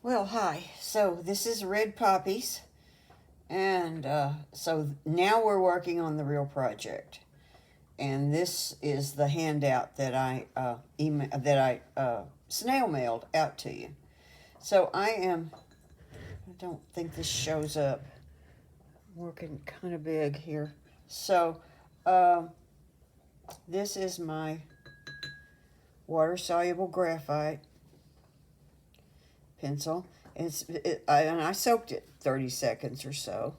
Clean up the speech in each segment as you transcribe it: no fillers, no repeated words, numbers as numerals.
Well, hi. So this is Red Poppies, and so now we're working on the real project. And this is the handout that I snail mailed out to you. So I don't think this shows up. Working kind of big here. So um, this is my water soluble graphite pencil. And I soaked it 30 seconds or so.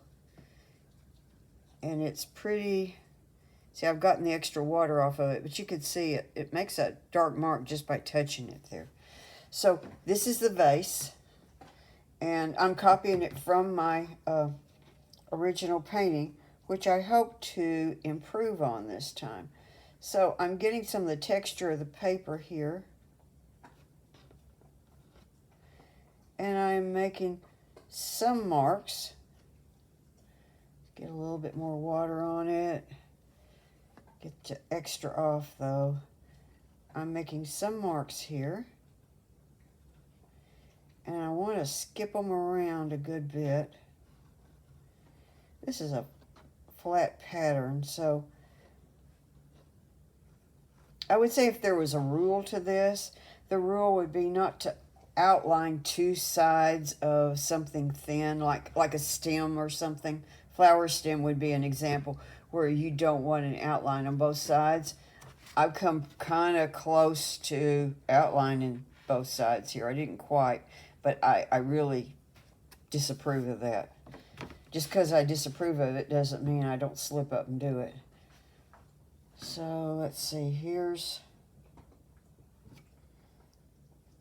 And it's pretty. See, I've gotten the extra water off of it, but you can see it makes a dark mark just by touching it there. So this is the vase, and I'm copying it from my original painting, which I hope to improve on this time. So I'm getting some of the texture of the paper here, and I'm making some marks. Get a little bit more water on it. Get the extra off though. I'm making some marks here. And I want to skip them around a good bit. This is a flat pattern, so I would say if there was a rule to this, the rule would be not to outline two sides of something thin, like a stem or something. Flower stem would be an example where you don't want an outline on both sides. I've come kind of close to outlining both sides here. I didn't quite, but I really disapprove of that. Just because I disapprove of it doesn't mean I don't slip up and do it. So let's see, here's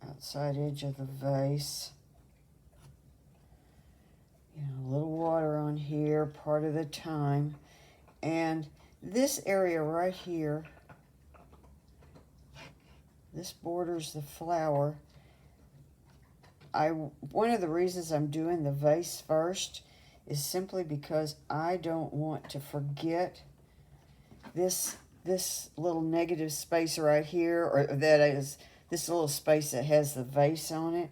outside edge of the vase. A little water on here part of the time. And this area right here, this borders the flower. One of the reasons I'm doing the vase first is simply because I don't want to forget this little negative space right here, or that is this little space that has the vase on it.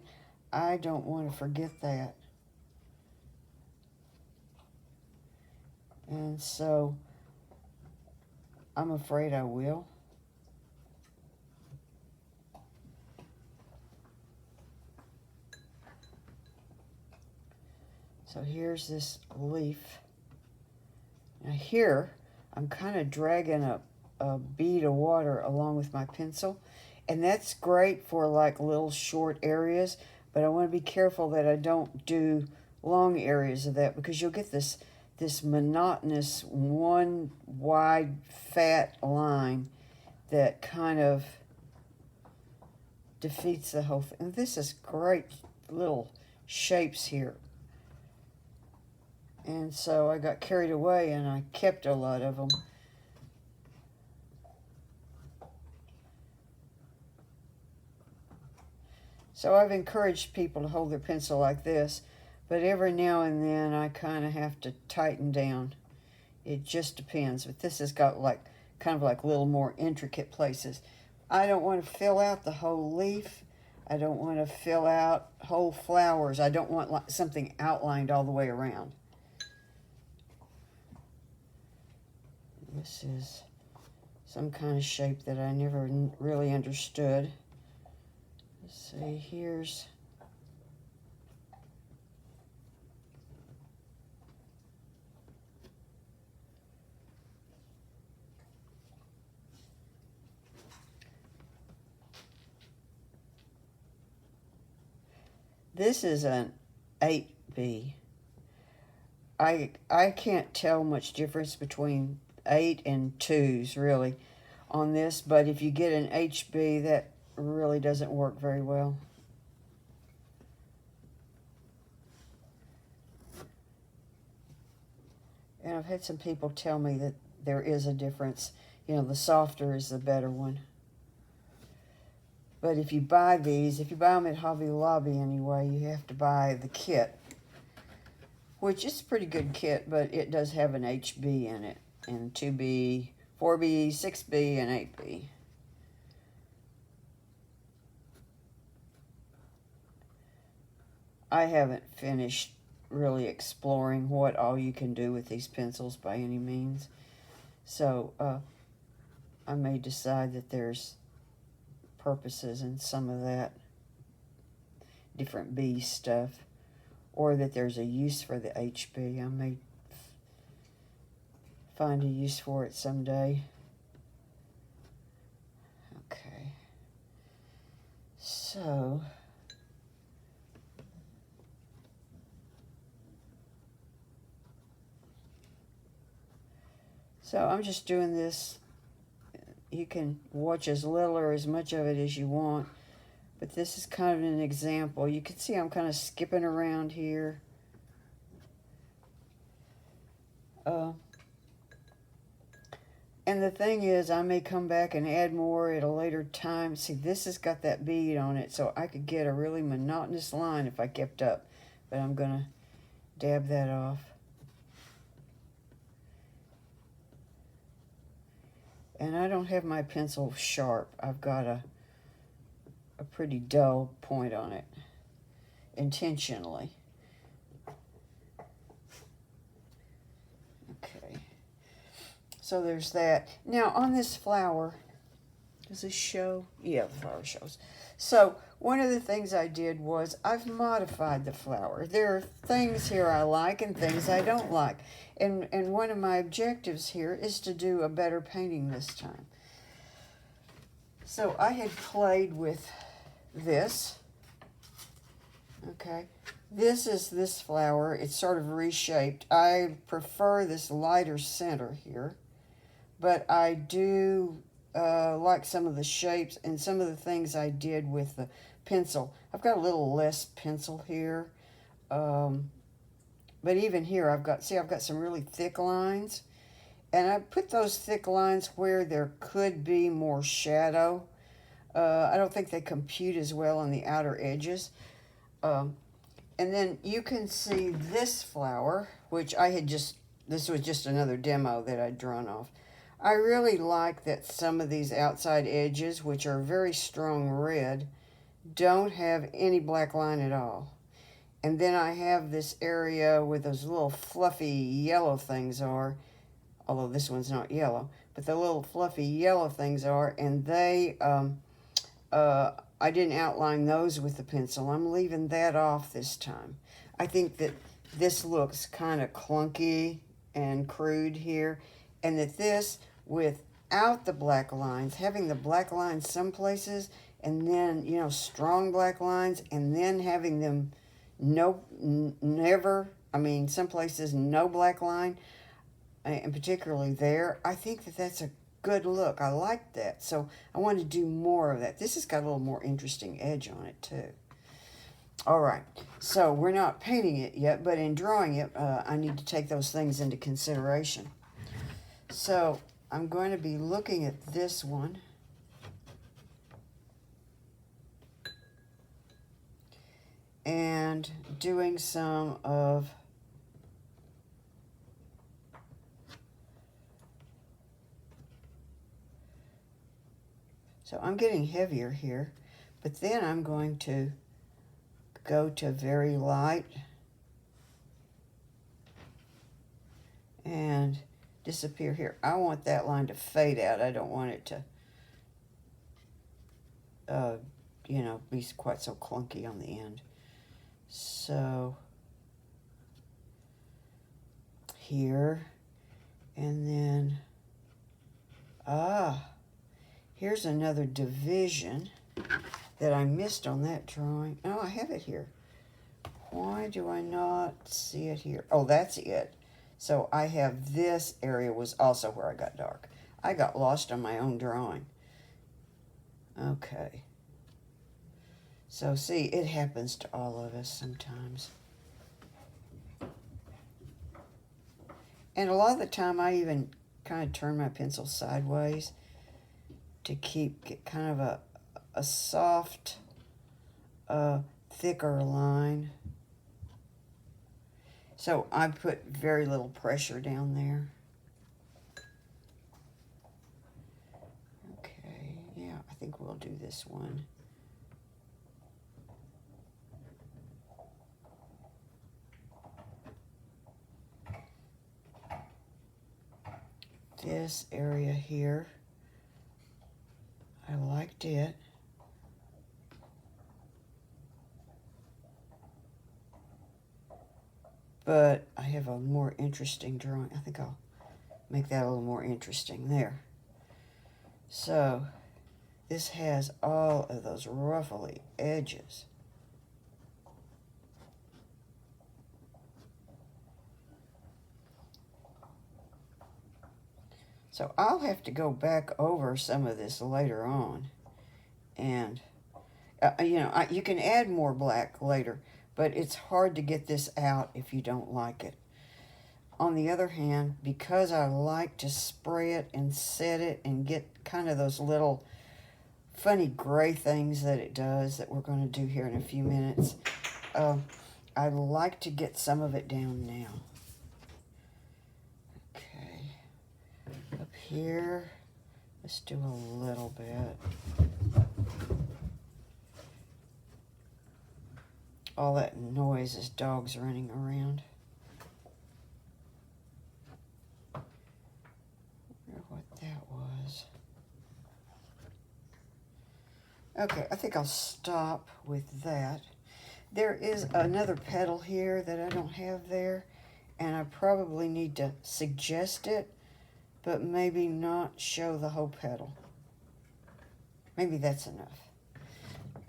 I don't want to forget that. And so I'm afraid I will. So here's this leaf. Now here, I'm kind of dragging a bead of water along with my pencil. And that's great for like little short areas, but I want to be careful that I don't do long areas of that, because you'll get this monotonous one wide fat line that kind of defeats the whole thing. And this is great little shapes here. And so I got carried away and I kept a lot of them. So I've encouraged people to hold their pencil like this, but every now and then I kind of have to tighten down. It just depends. But this has got like kind of like little more intricate places. I don't want to fill out the whole leaf. I don't want to fill out whole flowers. I don't want like something outlined all the way around. This is some kind of shape that I never really understood. Let's see, here's this is an 8B. I can't tell much difference between 8 and 2s really on this, but if you get an HB, that really doesn't work very well. And I've had some people tell me that there is a difference. The softer is the better one. But if you buy these, if you buy them at Hobby Lobby anyway, you have to buy the kit, which is a pretty good kit, but it does have an HB in it, and 2B, 4B, 6B, and 8B. I haven't finished really exploring what all you can do with these pencils by any means. So I may decide that there's purposes in some of that different B stuff, or that there's a use for the HB. I may find a use for it someday. Okay. So I'm just doing this. You can watch as little or as much of it as you want, but this is kind of an example. You can see I'm kind of skipping around here. And the thing is, I may come back and add more at a later time. See, this has got that bead on it, so I could get a really monotonous line if I kept up. But I'm going to dab that off. And I don't have my pencil sharp. I've got a pretty dull point on it, intentionally. Okay. So there's that. Now on this flower, does this show? Yeah, the flower shows. So one of the things I did was I've modified the flower. There are things here I like and things I don't like. And one of my objectives here is to do a better painting this time. So I had played with this. Okay. This is this flower. It's sort of reshaped. I prefer this lighter center here. But I do like some of the shapes and some of the things I did with the pencil. I've got a little less pencil here. But even here, I've got some really thick lines. And I put those thick lines where there could be more shadow. I don't think they compute as well on the outer edges. And then you can see this flower, which this was just another demo that I'd drawn off. I really like that some of these outside edges, which are very strong red, don't have any black line at all. And then I have this area where those little fluffy yellow things are, although this one's not yellow, but the little fluffy yellow things are, and they, I didn't outline those with the pencil. I'm leaving that off this time. I think that this looks kind of clunky and crude here, and that this, without the black lines, having the black lines some places, and then, you know, strong black lines, and then having them some places no black line, and particularly there, I think that that's a good look. I like that. So I want to do more of that. This has got a little more interesting edge on it too. All right, so we're not painting it yet, but in drawing it, I need to take those things into consideration. So I'm going to be looking at this one. And doing some of so I'm getting heavier here, but then I'm going to go to very light and disappear here. I want that line to fade out. I don't want it to be quite so clunky on the end. So here, and then here's another division that I missed on that drawing. Oh, I have it here. Why do I not see it here? Oh, that's it. So I have this area was also where I got dark. I got lost on my own drawing. Okay. So see, it happens to all of us sometimes. And a lot of the time I even kind of turn my pencil sideways to get kind of a soft, thicker line. So I put very little pressure down there. Okay, yeah, I think we'll do this one. this area here. I liked it. But I have a more interesting drawing. I think I'll make that a little more interesting there. So this has all of those ruffly edges. So I'll have to go back over some of this later on. And, you know, you can add more black later, but it's hard to get this out if you don't like it. On the other hand, because I like to spray it and set it and get kind of those little funny gray things that it does that we're going to do here in a few minutes, I like to get some of it down now. Okay. Up here, let's do a little bit. All that noise is dogs running around. I wonder what that was. Okay, I think I'll stop with that. There is another petal here that I don't have there, and I probably need to suggest it, but maybe not show the whole petal. Maybe that's enough.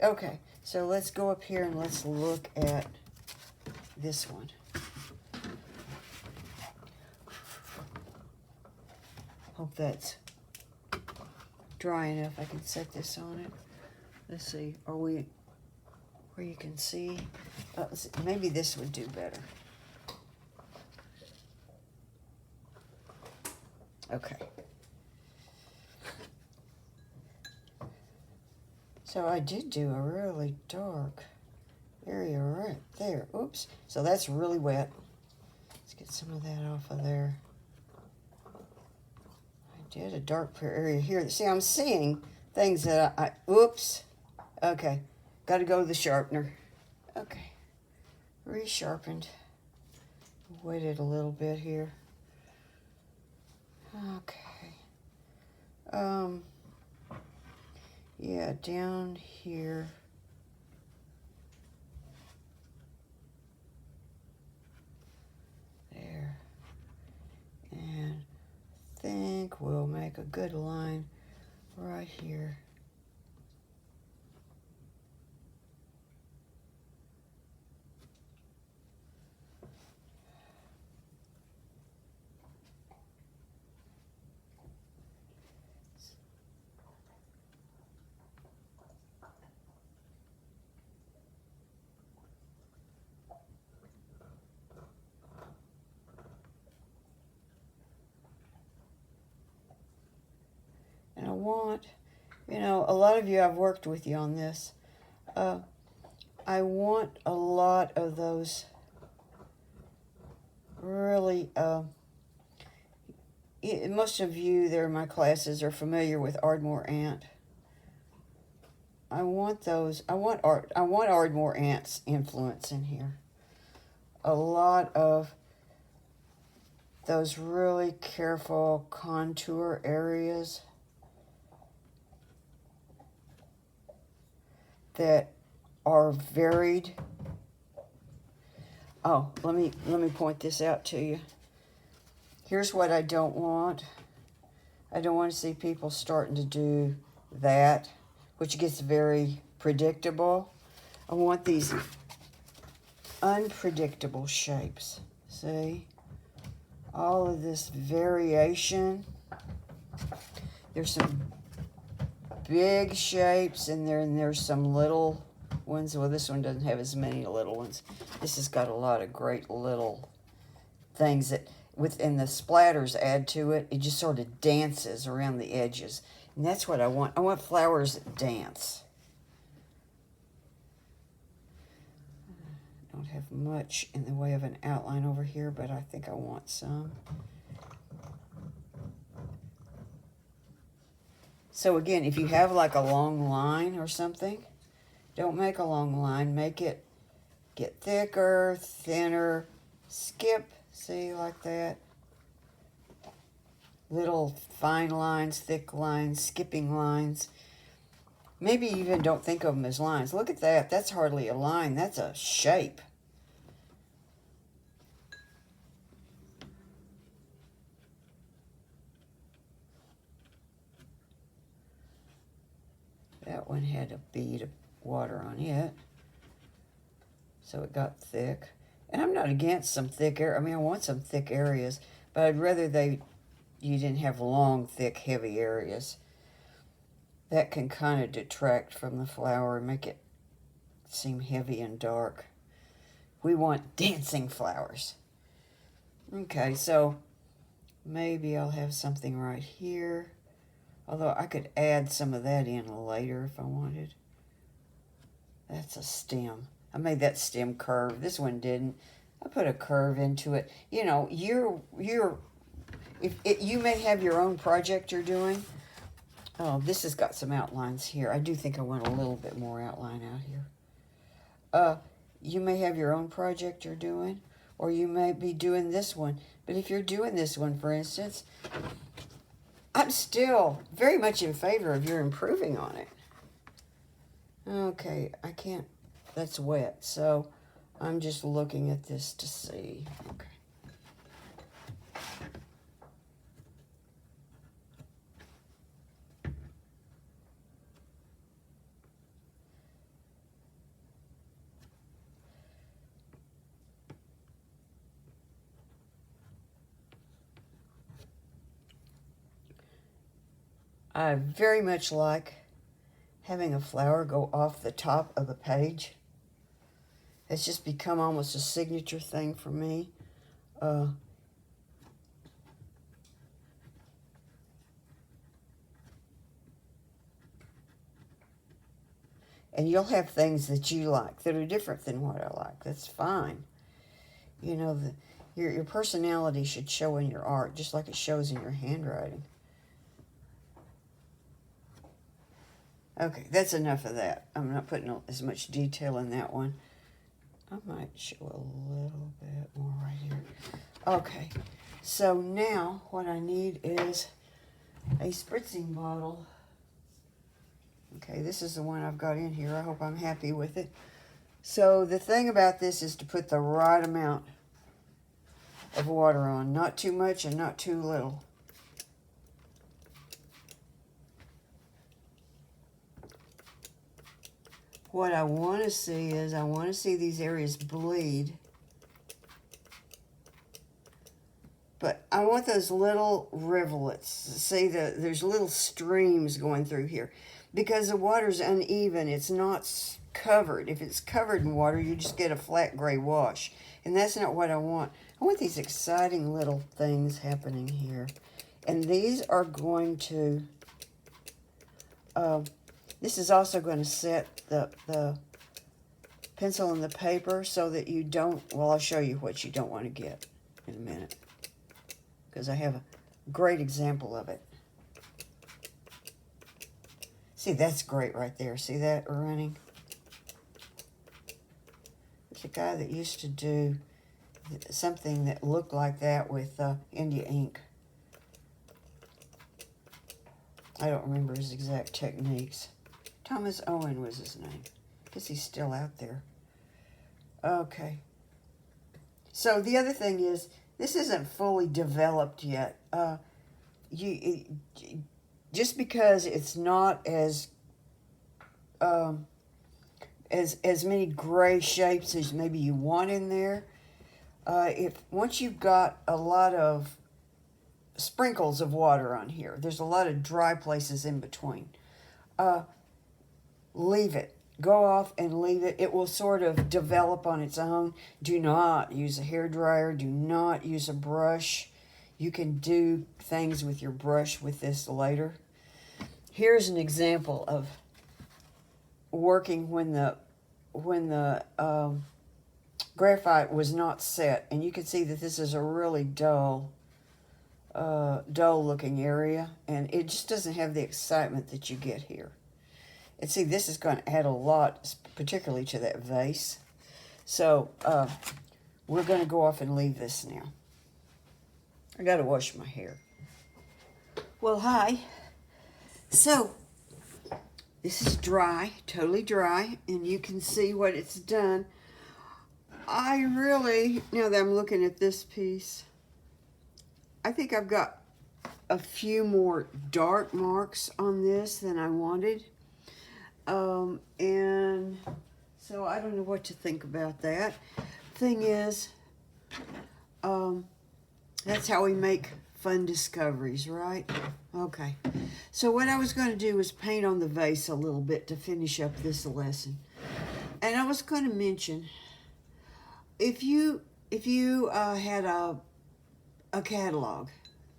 Okay, so let's go up here and let's look at this one. Hope that's dry enough. I can set this on it. Let's see, are we where you can see? Let's see. Maybe this would do better. Okay. So I did do a really dark area right there. Oops. So that's really wet. Let's get some of that off of there. I did a dark area here. See, I'm seeing things that I oops. Okay. Got to go to the sharpener. Okay. Resharpened. Waited a little bit here. Okay. Yeah, down here. There. And I think we'll make a good line right here. And I want, you know, a lot of you, I've worked with you on this. I want a lot of those really, most of you that are in my classes are familiar with Ardmore Ant. I want those, I want Ardmore Ant's influence in here. A lot of those really careful contour areas that are varied. Oh, let me point this out to you. Here's what I don't want. I don't want to see people starting to do that, which gets very predictable. I want these unpredictable shapes. See? All of this variation. There's some big shapes and there's some little ones. Well, this one doesn't have as many little ones. This has got a lot of great little things that within the splatters add to it. It just sort of dances around the edges. And that's what I want. I want flowers that dance. I don't have much in the way of an outline over here, but I think I want some. So again, if you have like a long line or something, don't make a long line. Make it get thicker, thinner, skip, see, like that. little fine lines, thick lines, skipping lines. Maybe you even don't think of them as lines. Look at that. That's hardly a line. That's a shape. That one had a bead of water on it, so it got thick. And I'm not against some thick area. I mean, I want some thick areas, but I'd rather you didn't have long, thick, heavy areas. That can kind of detract from the flower and make it seem heavy and dark. We want dancing flowers. Okay, so maybe I'll have something right here. Although I could add some of that in later if I wanted. That's a stem. I made that stem curve. This one didn't. I put a curve into it. You know, you may have your own project you're doing. Oh, this has got some outlines here. I do think I want a little bit more outline out here. You may have your own project you're doing, or you may be doing this one. But if you're doing this one, for instance, I'm still very much in favor of your improving on it. Okay, I can't, that's wet, so I'm just looking at this to see. Okay. I very much like having a flower go off the top of the page. It's just become almost a signature thing for me. And you'll have things that you like that are different than what I like. That's fine. You know, your personality should show in your art, just like it shows in your handwriting. Okay, that's enough of that. I'm not putting as much detail in that one. I might show a little bit more right here. Okay, so now what I need is a spritzing bottle. Okay, this is the one I've got in here. I hope I'm happy with it. So the thing about this is to put the right amount of water on. Not too much and not too little. What I want to see is I want to see these areas bleed. But I want those little rivulets. See, there's little streams going through here. Because the water's uneven, it's not covered. If it's covered in water, you just get a flat gray wash. And that's not what I want. I want these exciting little things happening here. And these are going to... this is also going to set the pencil and the paper so that you don't... Well, I'll show you what you don't want to get in a minute, because I have a great example of it. See, that's great right there. See that running? There's a guy that used to do something that looked like that with India ink. I don't remember his exact techniques. Thomas Owen was his name. I guess he's still out there. Okay. So the other thing is, this isn't fully developed yet. Just because it's not as many gray shapes as maybe you want in there, once you've got a lot of sprinkles of water on here, there's a lot of dry places in between. Leave it. Go off and leave it. It will sort of develop on its own. Do not use a hairdryer. Do not use a brush. You can do things with your brush with this later. Here's an example of working when the graphite was not set. And you can see that this is a really dull looking area. And it just doesn't have the excitement that you get here. And see, this is going to add a lot, particularly to that vase. So we're going to go off and leave this now. I got to wash my hair. Well, hi. So, this is dry, totally dry, and you can see what it's done. I really, now that I'm looking at this piece, I think I've got a few more dark marks on this than I wanted. And so I don't know what to think about that. Thing is, that's how we make fun discoveries, right? Okay. So what I was going to do was paint on the vase a little bit to finish up this lesson. And I was going to mention, if you had a catalog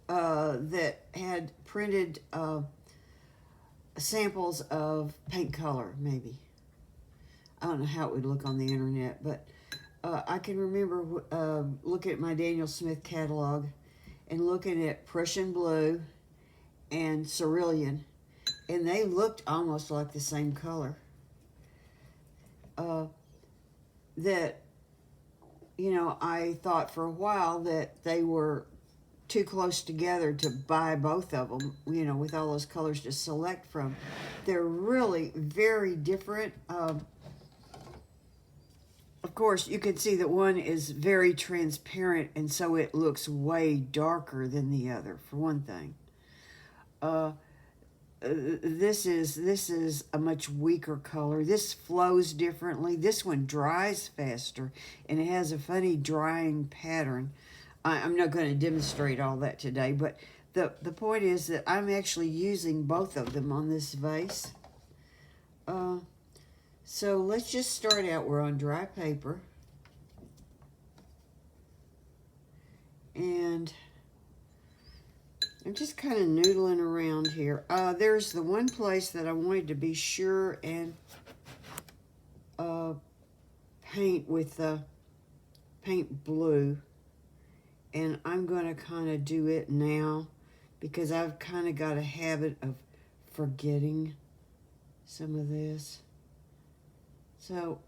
that had printed samples of paint color, maybe. I don't know how it would look on the internet, but I can remember looking at my Daniel Smith catalog and looking at Prussian blue and cerulean, and they looked almost like the same color. That, you know, I thought for a while that they were too close together to buy both of them, you know, with all those colors to select from. They're really very different. Of course, you can see that one is very transparent, and so it looks way darker than the other, for one thing. This is a much weaker color. This flows differently. This one dries faster, and it has a funny drying pattern. I'm not going to demonstrate all that today, but the point is that I'm actually using both of them on this vase. So let's just start out. We're on dry paper. And I'm just kind of noodling around here. There's the one place that I wanted to be sure and paint with paint blue. And I'm going to kind of do it now because I've kind of got a habit of forgetting some of this. So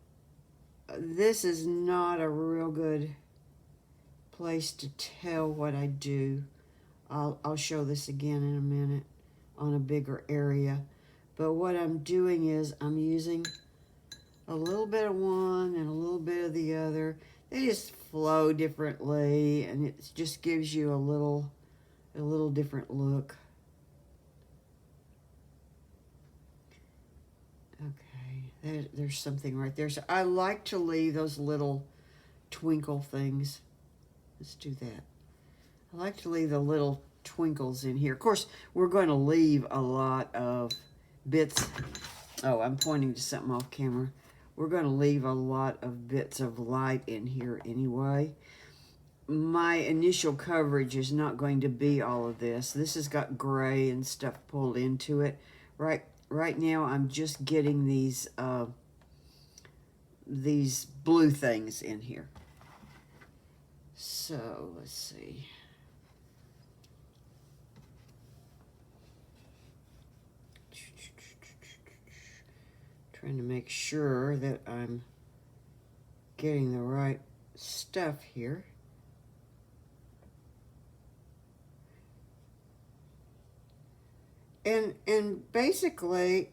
this is not a real good place to tell what I do. I'll show this again in a minute on a bigger area. But what I'm doing is I'm using a little bit of one and a little bit of the other. They just flow differently, and it just gives you a little different look. Okay, there's something right there. So I like to leave those little twinkle things. Let's do that. I like to leave the little twinkles in here. Of course, we're going to leave a lot of bits. Oh, I'm pointing to something off camera. We're going to leave a lot of bits of light in here anyway. My initial coverage is not going to be all of this. This has got gray and stuff pulled into it. Right now, I'm just getting these blue things in here. So, let's see. Trying to make sure that I'm getting the right stuff here. And basically,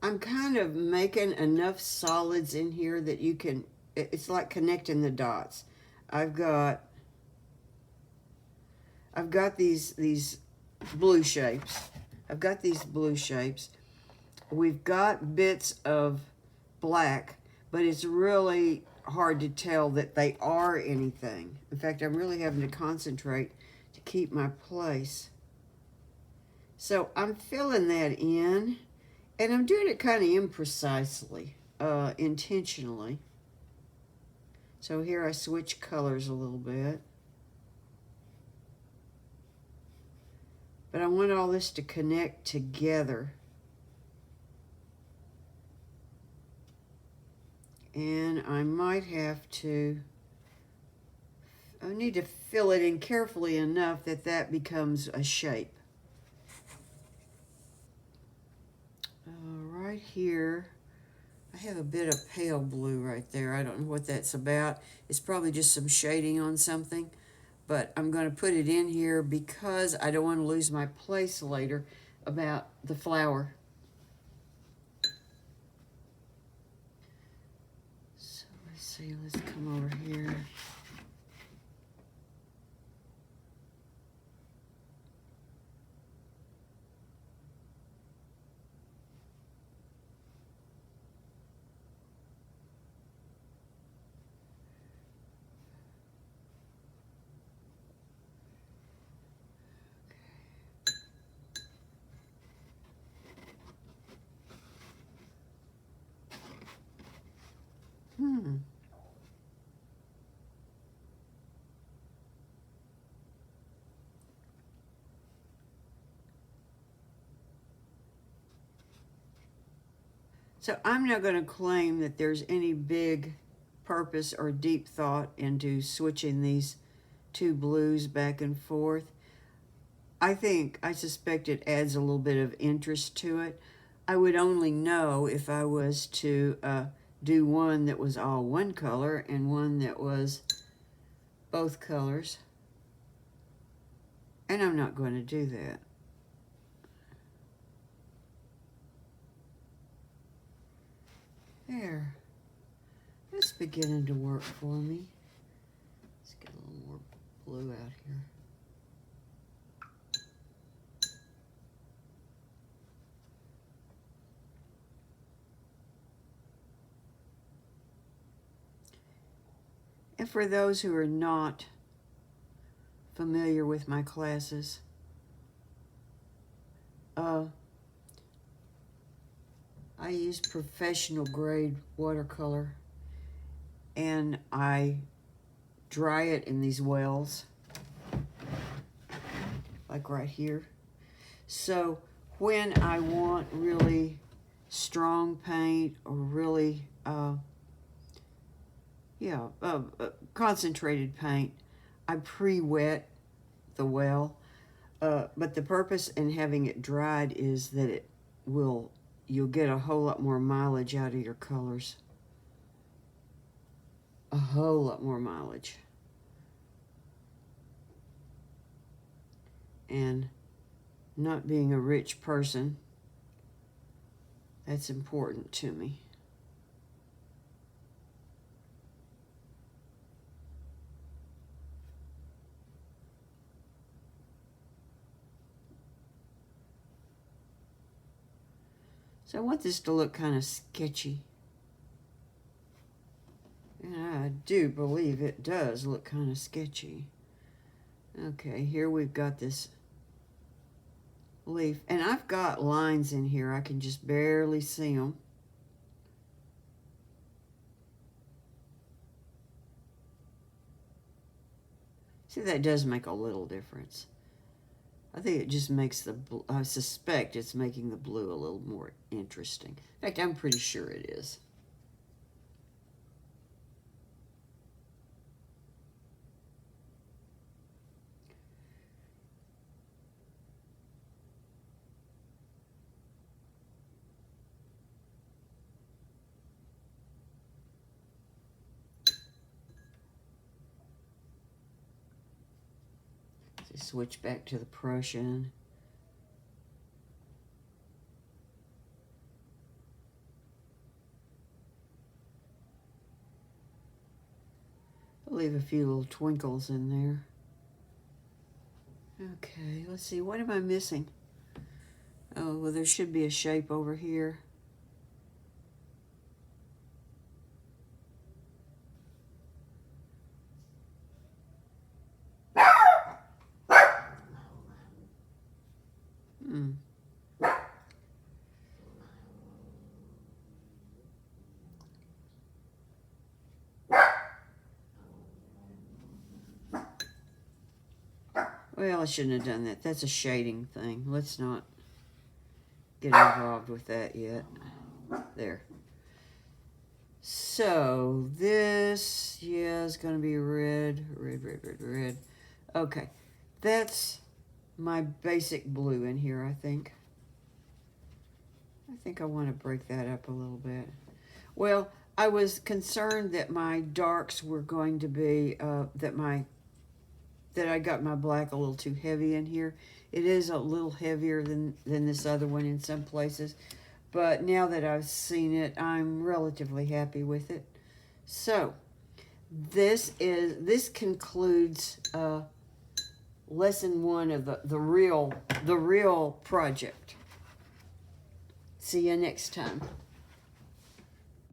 I'm kind of making enough solids in here that you can, it's like connecting the dots. I've got these blue shapes. I've got these blue shapes. We've got bits of black, but it's really hard to tell that they are anything. In fact, I'm really having to concentrate to keep my place. So I'm filling that in, and I'm doing it kind of imprecisely, intentionally. So here I switch colors a little bit. But I want all this to connect together. And I might have to, I need to fill it in carefully enough that that becomes a shape. Right here, I have a bit of pale blue right there. I don't know what that's about. It's probably just some shading on something. but I'm going to put it in here because I don't want to lose my place later about the flower. So let's see, let's come over here. So I'm not going to claim that there's any big purpose or deep thought into switching these two blues back and forth. I suspect it adds a little bit of interest to it. I would only know if I was to do one that was all one color and one that was both colors. And I'm not going to do that. There. It's beginning to work for me. Let's get a little more blue out here. And for those who are not familiar with my classes, I use professional grade watercolor, and I dry it in these wells, like right here. So when I want really strong paint or really concentrated paint, I pre-wet the well. But the purpose in having it dried is that you'll get a whole lot more mileage out of your colors. A whole lot more mileage. And not being a rich person, that's important to me. So I want this to look kind of sketchy. And I do believe it does look kind of sketchy. Okay, here we've got this leaf. And I've got lines in here. I can just barely see them. See, that does make a little difference. I think it just makes I suspect it's making the blue a little more interesting. In fact, I'm pretty sure it is. So switch back to the Prussian. I'll leave a few little twinkles in there. Okay, let's see, what am I missing? Oh, well, there should be a shape over here. Well, I shouldn't have done that. That's a shading thing. Let's not get involved with that yet. There. So this, yeah, is going to be red. Red. Okay. That's my basic blue in here, I think. I think I want to break that up a little bit. Well, I was concerned that my darks were going to be, that I got my black a little too heavy in here. It is a little heavier than this other one in some places. But now that I've seen it, I'm relatively happy with it. So, this concludes lesson 1 of the real project. See you next time.